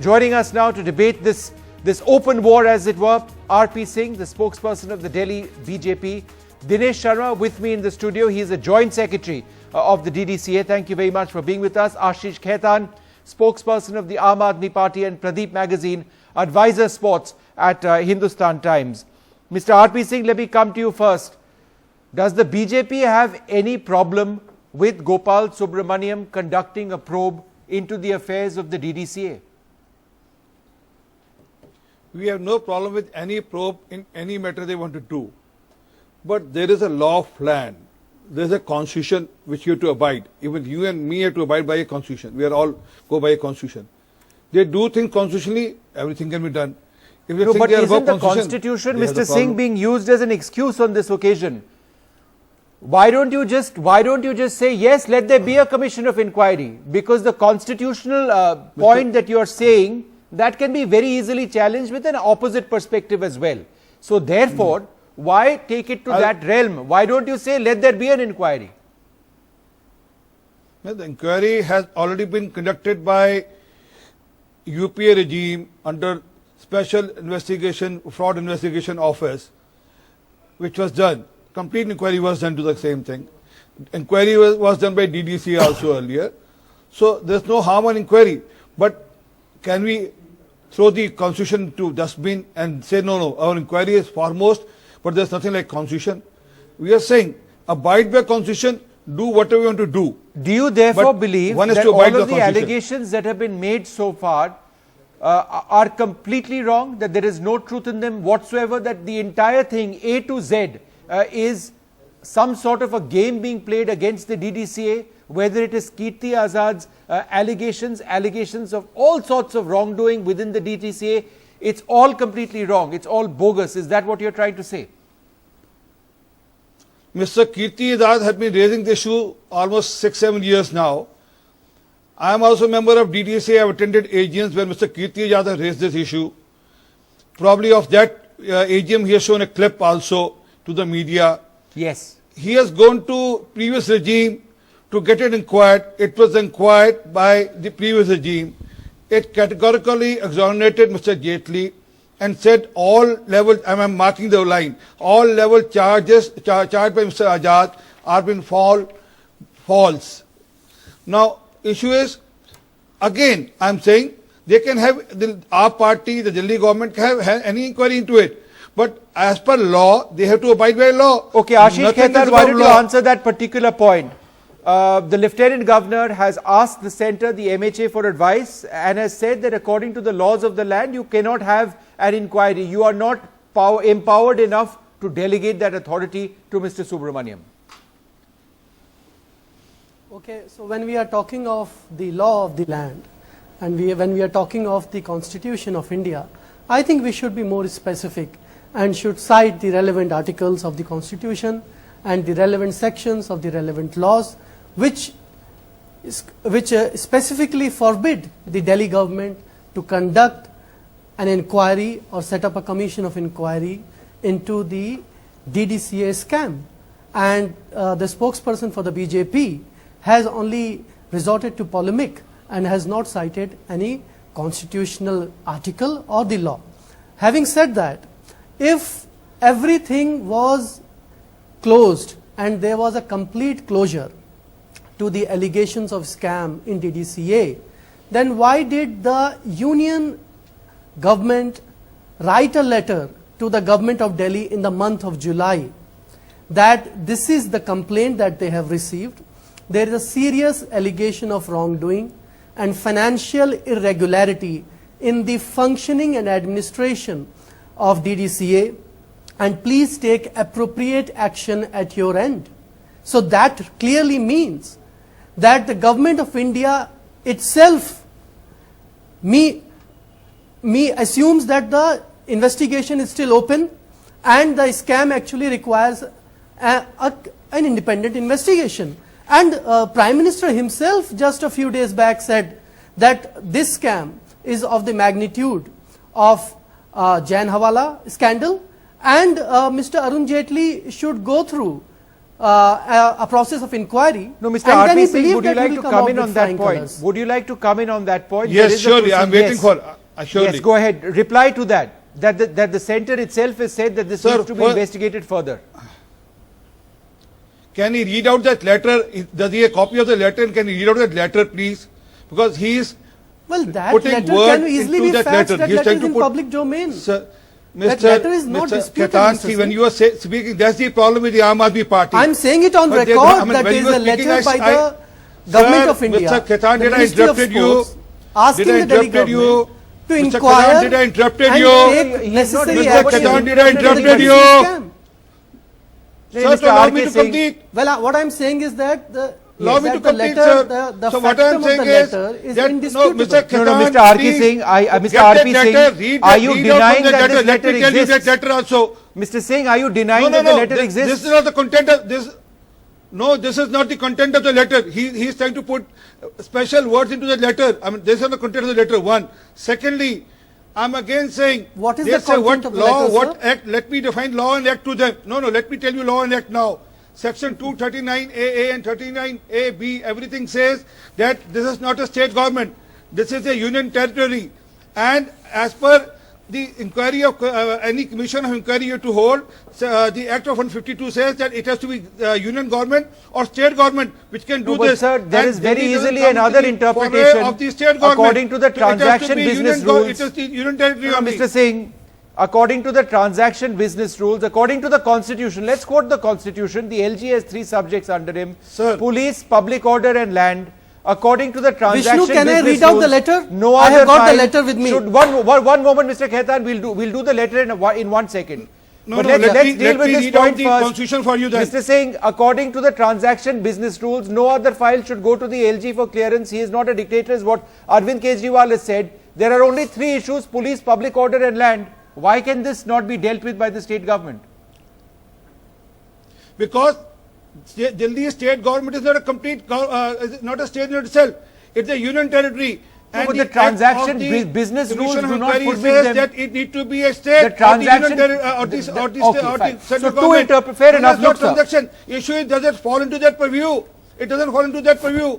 Joining us now to debate this open war, as it were, R.P. Singh, the spokesperson of the Delhi BJP. Dinesh Sharma with me in the studio. He is a joint secretary of the DDCA. Thank you very much for being with us. Ashish Khaitan, spokesperson of the Aam Aadmi Party, and Pradeep Magazine, advisor sports at Hindustan Times. Mr. R.P. Singh, let me come to you first. Does the BJP have any problem with Gopal Subramanium conducting a probe into the affairs of the DDCA? We have no problem with any probe in any matter they want to do. But there is a law of land. There is a constitution which you have to abide. Even you and me have to abide by a constitution. We are all go by a constitution. They do things constitutionally, everything can be done. If they no, think but they are isn't above the constitution, Mr. Singh, being used as an excuse on this occasion? Why don't you just say, yes, let there be a commission of inquiry? Because the constitutional point that you are saying, that can be very easily challenged with an opposite perspective as well. So therefore, why take it to that realm? Why don't you say, let there be an inquiry? The inquiry has already been conducted by UPA regime under Special Investigation, Fraud Investigation Office, which was done. Complete inquiry was done to the same thing. Inquiry was done by DDCA also earlier. So there's no harm on inquiry. But can we throw the constitution to dustbin and say, no, our inquiry is foremost, but there's nothing like constitution? We are saying, abide by constitution, do whatever you want to do. Do you therefore believe that all of the allegations that have been made so far are completely wrong, that there is no truth in them whatsoever, that the entire thing, A to Z, is some sort of a game being played against the DDCA, whether it is Kirti Azad's allegations of all sorts of wrongdoing within the DDCA, it's all completely wrong, it's all bogus. Is that what you're trying to say? Mr. Kirti Azad has been raising the issue almost 6-7 years now. I am also a member of DDCA. I have attended AGMs where Mr. Kirti Azad has raised this issue. Probably of that AGM he has shown a clip also to the media. Yes. He has gone to previous regime to get it inquired. It was inquired by the previous regime. It categorically exonerated Mr. Jaitley and said all level, I am marking the line, all level charges charged by Mr. Azad are been false. Now, issue is, again, I am saying, they can have, our party, the Delhi government can have any inquiry into it. But as per law, they have to abide by law. Okay, Ashish Khaitan, why don't you answer that particular point? The Lieutenant Governor has asked the centre, the MHA, for advice and has said that according to the laws of the land, you cannot have an inquiry. You are not empowered enough to delegate that authority to Mr. Subramaniam. Okay, so when we are talking of the law of the land and when we are talking of the Constitution of India, I think we should be more specific and should cite the relevant articles of the Constitution and the relevant sections of the relevant laws which specifically forbid the Delhi government to conduct an inquiry or set up a commission of inquiry into the DDCA scam. And the spokesperson for the BJP has only resorted to polemic and has not cited any constitutional article or the law. Having said that, if everything was closed and there was a complete closure to the allegations of scam in DDCA, then why did the union government write a letter to the government of Delhi in the month of July that this is the complaint that they have received? There is a serious allegation of wrongdoing and financial irregularity in the functioning and administration of DDCA, and please take appropriate action at your end. So that clearly means that the government of India itself assumes that the investigation is still open and the scam actually requires an independent investigation. And Prime Minister himself just a few days back said that this scam is of the magnitude of Jan Hawala scandal, and Mr. Arun Jaitley should go through a process of inquiry. No, Mr. and then RP he Singh, believed would you that he like will to come come out in with on that flying point? colours. Would you like to come in on that point? Yes, There is a surely. I am procedure- waiting yes. for. Surely. Yes, go ahead. Reply to that. That the centre itself has said that this Sir, needs to be for- investigated further. Can he read out that letter? Does he have a copy of the letter? And can he read out that letter, please? Because he is Well, that putting letter word can easily into be that faxed. letter. That He is letter trying is to in put- public domain. Sir, That Mr. letter is not Mr. disputed, Khaitan, Mr. see, when Singh. you are speaking, that's the problem with the Aam Aadmi Party. I'm saying it on But record I mean, that when there you is were a speaking, letter by I- the Government Sir, of India, Mr. Khaitan, the did I Ministry of interrupted you? Sports, asking Did I the Delhi interrupted you? government to Mr. inquire Khaitan, did I interrupted and you? take necessary Mr. action Khaitan, did I to the interrupted DDCA you? scam. Sir, to allow me to complete. Well, what I'm saying is that Allow me to the complete, letter, sir. the So what I am factum of the saying letter is that, indisputable. no, Mr. No, no, Khaitan, Mr. R.P. please Singh, Mr. get R.P. that Singh, letter, read are that- you read out denying from the that this Let letter me tell you that exists? letter also. Mr. Singh, are you denying No, that the letter this exists? is not the content of this. No, this is not the content of the letter. He is trying to put special words into the letter. I mean, this is not the content of the letter, one. Secondly, I'm again saying, What is they the say what content of the law, letter, what sir? act, let me define law and act to them. No, let me tell you law and act now. Section 239AA and 39AB, everything says that this is not a state government. This is a union territory. And as per the inquiry of any commission of inquiry you have to hold, the Act of 152 says that it has to be union government or state government which can do No, but this. sir, there And is very Delhi doesn't easily come into another the interpretation foray of the state government. according to the So it has to transaction be business union rules. It is the union territory No, only. Mr. Singh, according to the transaction business rules, according to the constitution, let's quote the constitution, the LG has 3 subjects under him, Sir. police, public order and land. According to the transaction Vishnu, can I business read out rules, the letter? No I other have got the file letter with me. should- one moment, Mr. Khaitan, we'll do the letter in 1 second. No, But no, let's let me deal with this read out point the first. constitution for you then. Mr. Singh, according to the transaction business rules, no other file should go to the LG for clearance. He is not a dictator, is what Arvind Kejriwal has said. There are only 3 issues: police, public order and land. Why can this not be dealt with by the state government? Because Delhi state government is not a complete, is not a state in itself. It's a union territory. No, but the the transaction act of the business rules Commission of do not Inquiry forbid says them. that it need to be a state The transaction- or the union or the fine. central So to government. interpret- fair So enough, that's not look, sir. transaction. Issue is, does it fall into that purview? It doesn't fall into that purview.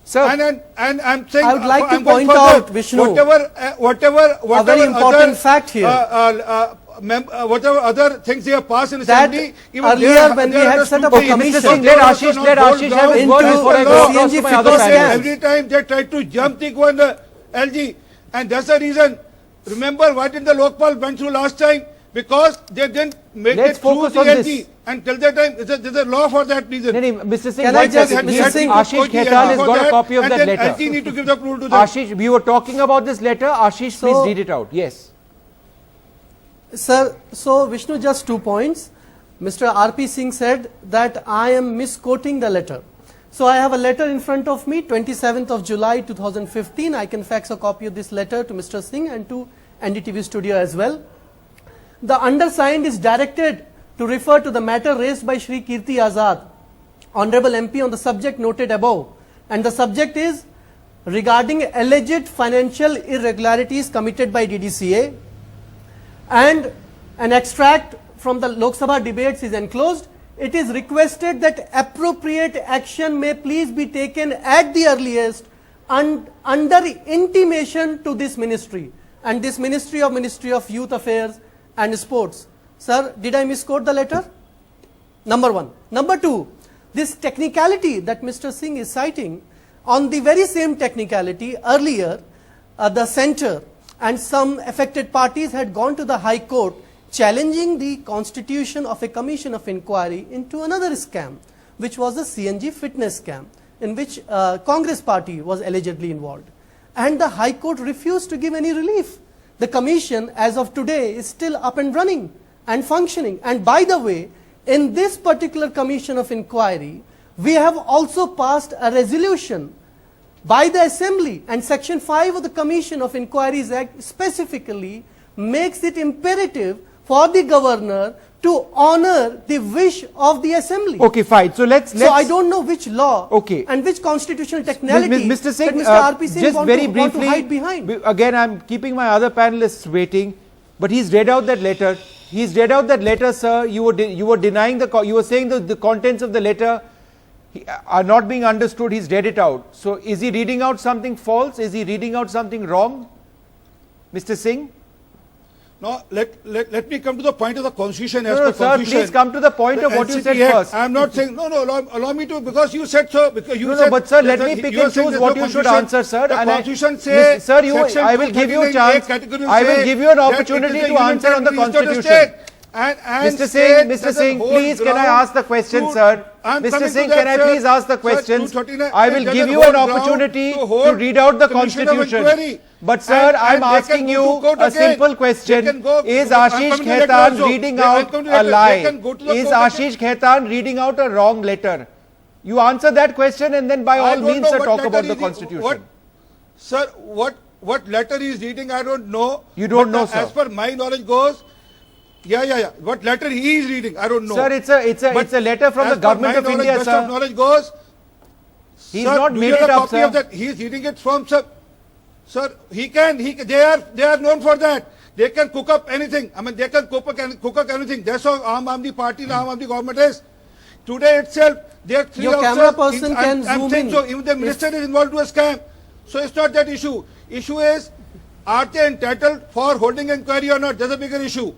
Sir, And I'm saying, I would like to I'm going point further. out, Vishnu, whatever a very important other, fact here. whatever other things they have passed in That assembly, earlier when we had set up a Okay, Mr. commission Singh, let Ashish have his into word before I go across CNG to my other fitness panelists. Every time they try to jump the governor, LG, and that's the reason. Remember what did the Lokpal went through last time? Because they didn't make Let's it through focus the on LG. this. And till that time, there's a law for that reason. No, Mr. Singh, Can one I just- second. Mr. Singh, Ashish Khaitan has got a copy of and that then letter. LG need to give the approval to them. Ashish, we were talking about this letter. Ashish, So- please read it out. Yes. Sir, so Vishnu, just 2 points. Mr. R.P. Singh said that I am misquoting the letter. So I have a letter in front of me, 27th of July 2015. I can fax a copy of this letter to Mr. Singh and to NDTV studio as well. The undersigned is directed to refer to the matter raised by Shri Kirti Azad, Honorable MP, on the subject noted above. And the subject is regarding alleged financial irregularities committed by DDCA. And an extract from the Lok Sabha debates is enclosed. It is requested that appropriate action may please be taken at the earliest under intimation to this ministry. And this Ministry of Youth Affairs and Sports. Sir, did I misquote the letter? Number 1. Number 2, this technicality that Mr. Singh is citing, on the very same technicality, earlier the centre and some affected parties had gone to the High Court challenging the constitution of a commission of inquiry into another scam, which was the CNG fitness scam, in which Congress party was allegedly involved. And the High Court refused to give any relief. The commission, as of today, is still up and running and functioning. And by the way, in this particular commission of inquiry, we have also passed a resolution by the Assembly, and Section 5 of the Commission of Inquiries Act specifically makes it imperative for the governor to honor the wish of the Assembly. Okay, fine. So let's. So I don't know which law Okay. and which constitutional technicality Mr. Singh, that Mr. R.P. Singh just want very to briefly, hide behind. again, I'm keeping my other panelists waiting, but he's read out that letter. He's read out that letter, sir. You were denying you were saying that the contents of the letter are not being understood. He's read it out. So is he reading out something false? Is he reading out something wrong, Mr. Singh? No, let me come to the point of the constitution. No, sir, please come to the point of what you said first. I am not saying, no, allow me to, because you said so. Because you said, but sir, let me pick and choose what you should answer, sir. The constitution says, sir, I will give you a chance. I will give you an opportunity to answer on the constitution. Mr. Singh, please can I ask the question, sir? Mr. Singh, can I please ask the questions? I will give you an opportunity to read out the constitution. But sir, I am asking you a simple question. Is Ashish Khaitan reading out a lie? Is Ashish Khaitan reading out a wrong letter? You answer that question and then by all means sir, talk about the constitution. Sir, what letter he is reading, I don't know. You don't know, sir. As per my knowledge goes, yeah. What letter he is reading, I don't know. Sir, it's a letter from the government of India, best sir. of knowledge goes, He's not made it up, sir. He is reading it from, sir. Sir, they are known for that. They can cook up anything. I mean, they can cook up anything. That's how Aam Aadmi Party, the Aam Aadmi government is. Today itself, there are three Your camera person can zoom in. So even the minister is involved to a scam. So it's not that issue. Issue is, are they entitled for holding inquiry or not? That's a bigger issue.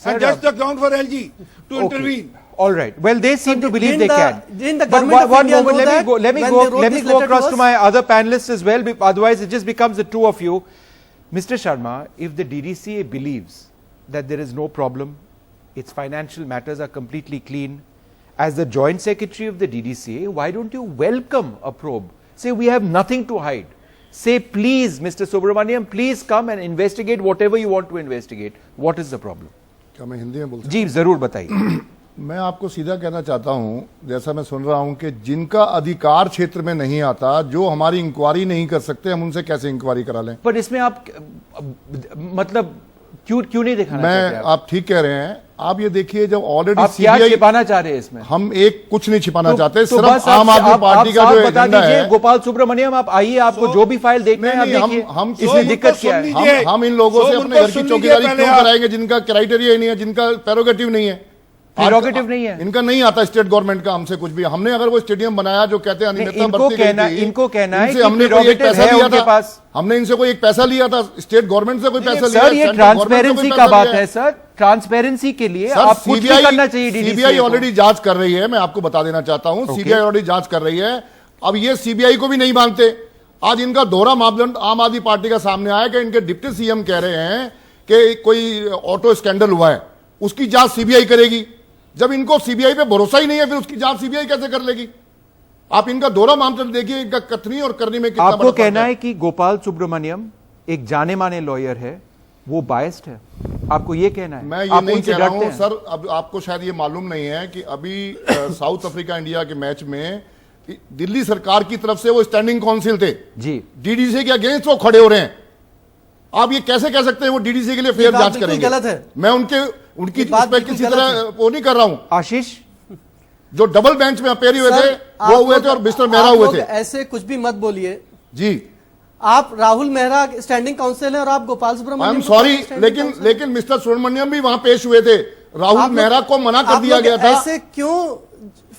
And that's the ground for LG to intervene. All right. Well, they seem to believe they can. Didn't the But government of one India moment, know let me go across to my other panelists as well. Otherwise, it just becomes the two of you. Mr. Sharma, if the DDCA believes that there is no problem, its financial matters are completely clean, as the Joint Secretary of the DDCA, why don't you welcome a probe? Say, we have nothing to hide. Say, please, Mr. Subramaniam, please come and investigate whatever you want to investigate. What is the problem? क्या मैं हिंदी में बोल सकता जी जरूर बताइए मैं आपको सीधा कहना चाहता हूं जैसा मैं सुन रहा हूं कि जिनका अधिकार क्षेत्र में नहीं आता जो हमारी इंक्वायरी नहीं कर सकते हम उनसे कैसे इंक्वायरी करा लें पर इसमें आप मतलब क्यों नहीं दिखाना मैं आप ठीक कह रहे हैं आप ये देखिए जब ऑलरेडी आप क्या छिपाना चाह रहे हैं इसमें हम एक कुछ नहीं छिपाना चाहते सिर्फ आम आदमी पार्टी का जो एजेंडा है गोपाल सुब्रमण्यम आप आइए आपको जो भी फाइल देखना है आप देखिए हम इसमें दिक्कत क्या है हम इन लोगों से अपने घर की चौकीदारी क्यों कराएंगे जिनका क्राइटेरिया ही नहीं है जिनका प्रेरोगेटिव नहीं है प्रेरोगेटिव नहीं है इनका नहीं आता स्टेट गवर्नमेंट का हमसे कुछ भी हमने अगर वो स्टेडियम बनाया जो कहते हैं इनको कहना है हमने कोई एक पैसा लिया था हमने इनसे कोई एक पैसा लिया था स्टेट गवर्नमेंट से कोई पैसा लिया सर ये ट्रांसपेरेंसी का बात है सर ट्रांसपेरेंसी के लिए आप कुछ भी करना चाहिए सीबीआई ऑलरेडी जांच कर रही है मैं आपको बता देना चाहता हूं सीबीआई ऑलरेडी जांच कर रही है अब ये सीबीआई को भी नहीं मानते आज इनका दोहरा मापदंड आम आदमी पार्टी का सामने आया कि इनके डिप्टी सीएम कह रहे हैं कि कोई ऑटो स्कैंडल हुआ है उसकी जांच सीबीआई करेगी जब इनको सीबीआई पे भरोसा ही नहीं है फिर उसकी जांच सीबीआई कैसे कर लेगी आप इनका दोहरा मामला देखिए इनका कथनी और करनी में कितना आपको कहना है कि गोपाल सुब्रमण्यम एक जाने माने लॉयर है वो बायस्ड है आपको ये कहना है मैं ये नहीं कह रहा हूं सर अब आपको शायद ये मालूम नहीं है कि अभी साउथ अफ्रीका इंडिया के मैच में दिल्ली सरकार की तरफ से वो स्टैंडिंग काउंसिल थे जी डीडीसी के अगेंस्ट वो खड़े हो रहे हैं आप ये कैसे कह सकते हैं वो डीडीसी के लिए फेयर जांच करेंगे गलत है मैं उनकी किसी तरह वो नहीं कर रहा हूं आशीष जो डबल बेंच में अपेयर हुए थे वो हुए थे और मिस्टर मेहरा हुए थे ऐसे कुछ भी मत बोलिए जी आप राहुल मेहरा स्टैंडिंग काउंसिल है और आप Gopal Subramaniam I am sorry लेकिन मिस्टर सुब्रमण्यम भी वहां पेश हुए थे राहुल मेहरा को मना कर दिया गया था ऐसे क्यों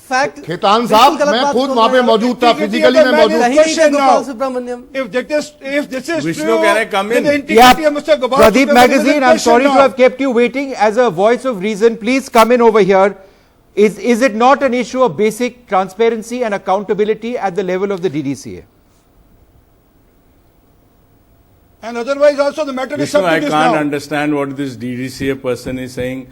फैक्ट खेतान साहब मैं खुद वहां पे मौजूद था फिजिकली मैं मौजूद Gopal Subramaniam if this is Vishnu, true can I come in? then the integrity of Mr. Gopal Pradeep Subramaniam Magazine, is in I'm sorry question to have kept you waiting. As a voice of reason, please come in over here. Is it not an issue of basic transparency and accountability at the level of the DDCA? And otherwise also the matter is Vishnu, sub I judice can't now. understand what this DDCA person is saying.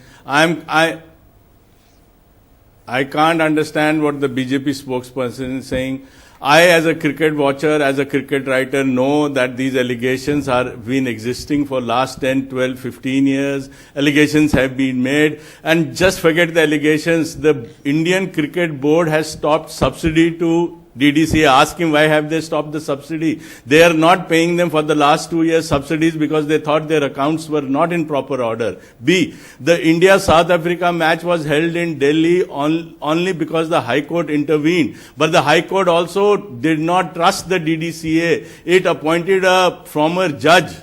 I can't understand what the BJP spokesperson is saying. I, as a cricket watcher, as a cricket writer, know that these allegations have been existing for last 10, 12, 15 years. Allegations have been made. And just forget the allegations. The Indian Cricket Board has stopped subsidy to DDCA. Ask him why have they stopped the subsidy. They are not paying them for the last 2 years subsidies because they thought their accounts were not in proper order. B, the India-South Africa match was held in Delhi only because the High Court intervened. But the High Court also did not trust the DDCA. It appointed a former judge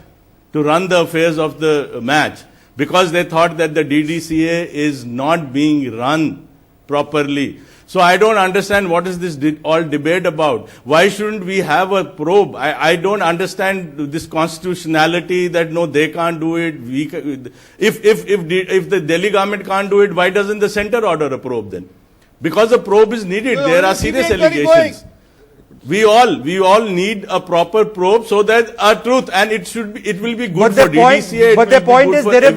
to run the affairs of the match. because they thought that the DDCA is not being run properly. So I don't understand what is this all debate about. Why shouldn't we have a probe? I don't understand this constitutionality that no, they can't do it. If the Delhi government can't do it, why doesn't the center order a probe then? Because a probe is needed. There are serious allegations. We all need a proper probe so that our truth, and it will be good for DDCA. But the point is, there have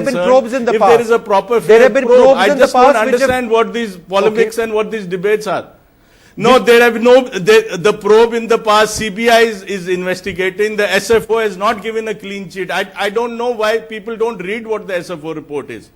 been probes in the past. If there is a proper there have been probes I in just the past don't understand what these polemics and what these debates are. No, the probe in the past, CBI is investigating. The SFO has not given a clean sheet. I don't know why people don't read what the SFO report is.